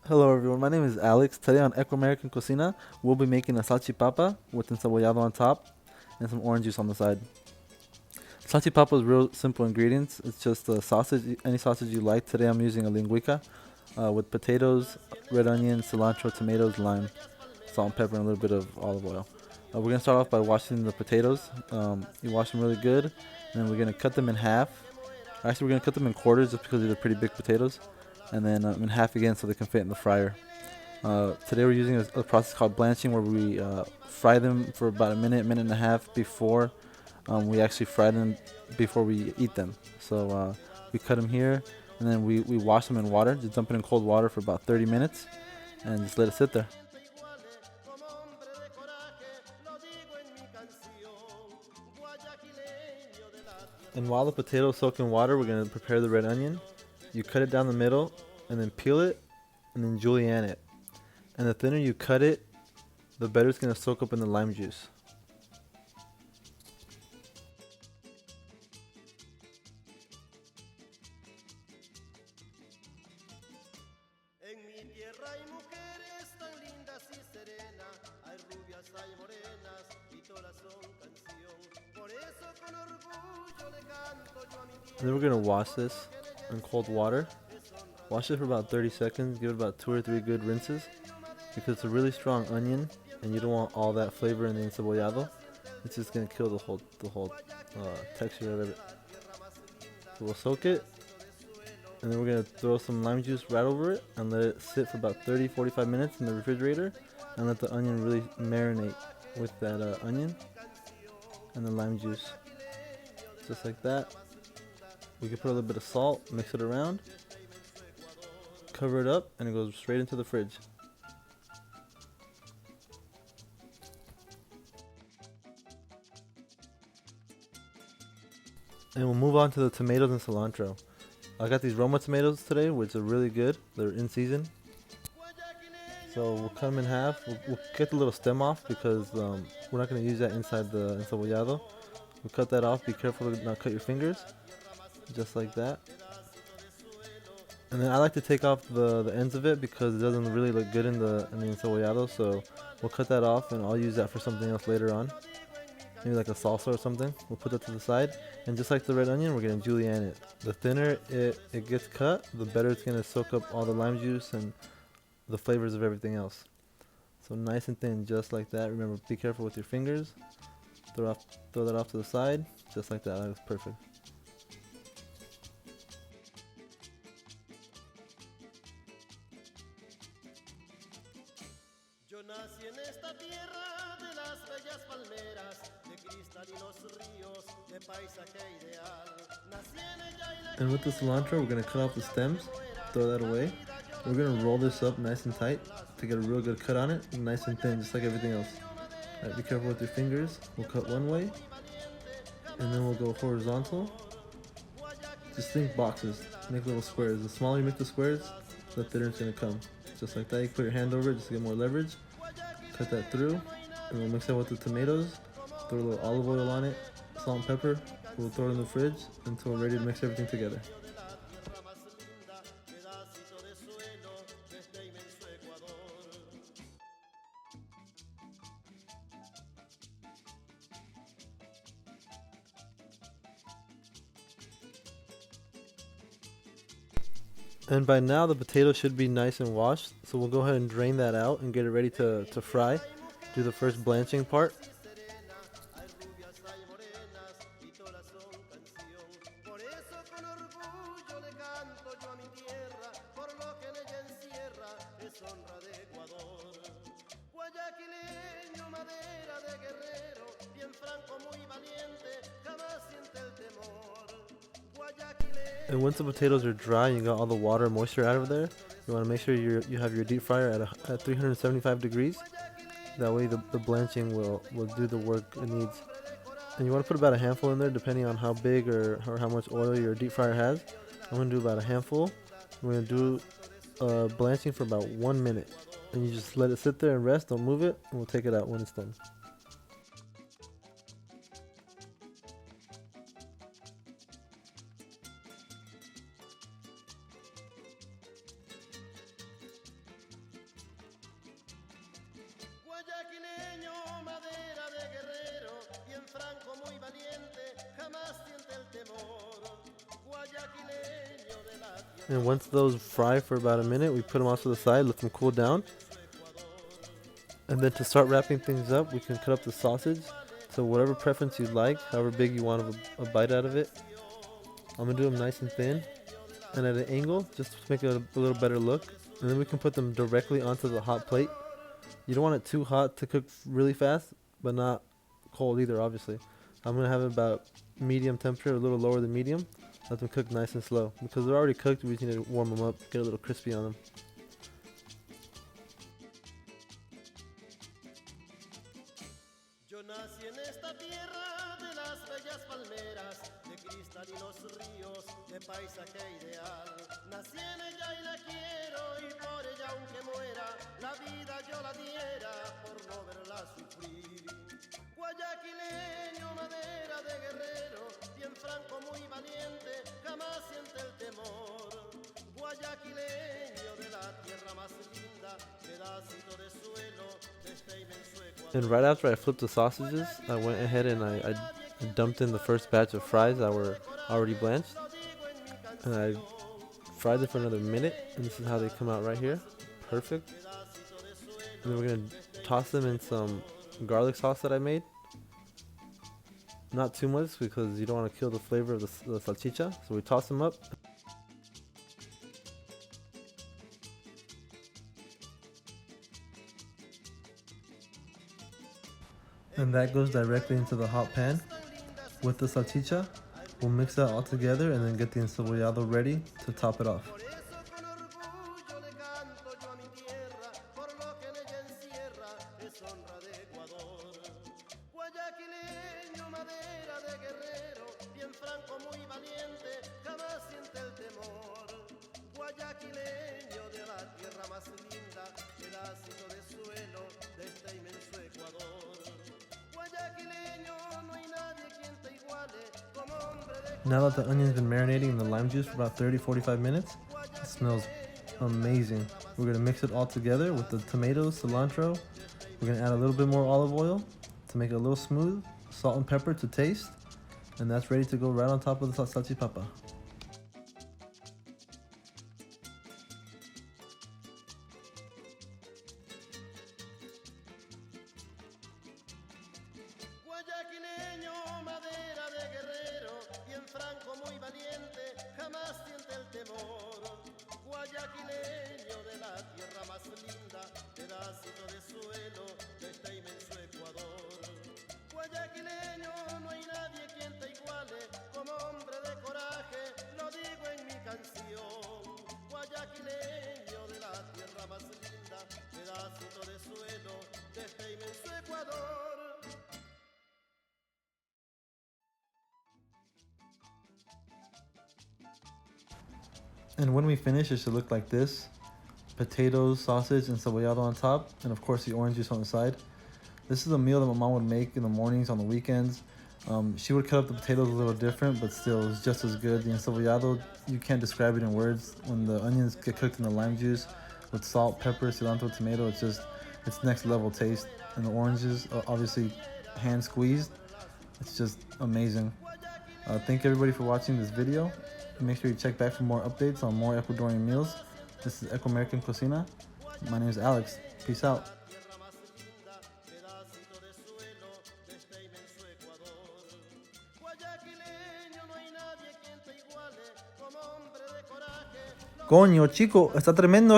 Hello everyone, my name is Alex. Today on EcuaMERICAN Coxina, we'll be making a salchipapa with encebollado on top and some orange juice on the side. Salchipapa is real simple ingredients. It's just a sausage, any sausage you like. Today I'm using a linguica with potatoes, red onion, cilantro, tomatoes, lime, salt and pepper, and a little bit of olive oil. We're going to start off by washing the potatoes. You wash them really good, and then we're going to cut them in half. Actually, we're going to cut them in quarters just because these are pretty big potatoes, and then in half again so they can fit in the fryer. Today we're using a process called blanching where we fry them for about a minute, minute and a half before we actually fry them before we eat them. So we cut them here and then we wash them in water. Just dump it in cold water for about 30 minutes and just let it sit there. And while the potatoes soak in water, we're going to prepare the red onion. You cut it down the middle and then peel it and then julienne it. And the thinner you cut it, the better it's going to soak up in the lime juice. And then we're going to wash this in cold water. Wash it for about 30 seconds, give it about 2 or 3 good rinses because it's a really strong onion and you don't want all that flavor in the encebollado. It's just going to kill the whole texture of it. So we'll soak it and then we're going to throw some lime juice right over it and let it sit for about 30-45 minutes in the refrigerator and let the onion really marinate with that onion and the lime juice. Just like that. We can put a little bit of salt, mix it around, cover it up, and it goes straight into the fridge. And we'll move on to the tomatoes and cilantro. I got these Roma tomatoes today, which are really good. They're in season. So we'll cut them in half. We'll get the little stem off because we're not going to use that inside the encebollado. We'll cut that off. Be careful to not cut your fingers. Just like that. And then I like to take off the ends of it because it doesn't really look good in the encebollado. So we'll cut that off and I'll use that for something else later on. Maybe like a salsa or something. We'll put that to the side. And just like the red onion, we're going to julienne it. The thinner it gets cut, the better it's going to soak up all the lime juice and the flavors of everything else. So nice and thin, just like that. Remember, be careful with your fingers. Throw that off to the side, just like that. That was perfect. Yo nací en esta tierra de las bellas palmeras, de cristalinos ríos, de paisaje ideal. Nací en ella y la. And with the cilantro, we're going to cut off the stems, throw that away. We're going to roll this up nice and tight to get a real good cut on it, nice and thin, just like everything else. All right, be careful with your fingers. We'll cut one way, and then we'll go horizontal. Just think boxes, make little squares. The smaller you make the squares, the thinner it's going to come. Just like that, you put your hand over it just to get more leverage. Cut that through, and we'll mix that with the tomatoes. Throw a little olive oil on it, salt and pepper. We'll throw it in the fridge until we're ready to mix everything together. And by now the potato should be nice and washed, so we'll go ahead and drain that out and get it ready to fry. Do the first blanching part. And once the potatoes are dry and you got all the water and moisture out of there, you want to make sure you have your deep fryer at 375 degrees. That way the blanching will do the work it needs. And you want to put about a handful in there depending on how big or how much oil your deep fryer has. I'm going to do about a handful. We're going to do blanching for about 1 minute. And you just let it sit there and rest, don't move it, and we'll take it out when it's done. And once those fry for about a minute, we put them off to the side, let them cool down. And then to start wrapping things up, we can cut up the sausage to whatever preference you like, however big you want a bite out of it. I'm gonna do them nice and thin and at an angle just to make it a little better look. And then we can put them directly onto the hot plate. You don't want it too hot to cook really fast, but not cold either, obviously. I'm gonna have it about medium temperature, a little lower than medium. Let them cook nice and slow. Because they're already cooked, we just need to warm them up, get a little crispy on them. Yo nací en esta tierra de las bellas palmeras, de cristalinos ríos, de paisaje ideal. Nací en ella y la quiero y por ella aunque muera, la vida yo la diera por no verla sufrir. Guayaquileño, madera de guerrero, bien franco, muy valiente, jamás siente el temor. Guayaquileño de la tierra más linda, pedacito de suelo de este inmenso Ecuador. And right after I flipped the sausages, I went ahead and I dumped in the first batch of fries that were already blanched. And I fried it for another minute, and this is how they come out right here. Perfect. And then we're going to toss them in some garlic sauce that I made. Not too much because you don't want to kill the flavor of the salchicha. So we toss them up. And that goes directly into the hot pan with the salchicha. We'll mix that all together and then get the encebollado ready to top it off. Guayaquileño de la tierra más linda, pedacito de suelo de este inmenso Ecuador. Guayaquileño, no hay nadie quien te iguale como hombre de. Now that the onion's been marinating in the lime juice for about 30-45 minutes, it smells amazing. We're going to mix it all together with the tomatoes, cilantro. We're going to add a little bit more olive oil to make it a little smooth, salt and pepper to taste, and that's ready to go right on top of the salchipapa. Guayaquileño, madera de guerrero, bien franco, muy valiente, jamás siente el temor. Guayaquileño de la tierra más linda, pedacito de suelo de este inmenso Ecuador. Guayaquileño, no hay nadie quien te iguale, como hombre de coraje, lo digo en mi canción. Guayaquileño de la tierra más linda, pedacito de suelo de este inmenso Ecuador. And when we finish, it should look like this. Potatoes, sausage, and encebollado on top, and of course the orange juice on the side. This is a meal that my mom would make in the mornings, on the weekends. She would cut up the potatoes a little different, but still, it's just as good. The encebollado, you can't describe it in words. When the onions get cooked in the lime juice with salt, pepper, cilantro, tomato, it's next level taste. And the oranges, obviously hand squeezed. It's just amazing. Thank everybody for watching this video. Make sure you check back for more updates on more Ecuadorian meals. This is EcuaMERICAN Cocina. My name is Alex. Peace out. Coño, chico, está tremendo.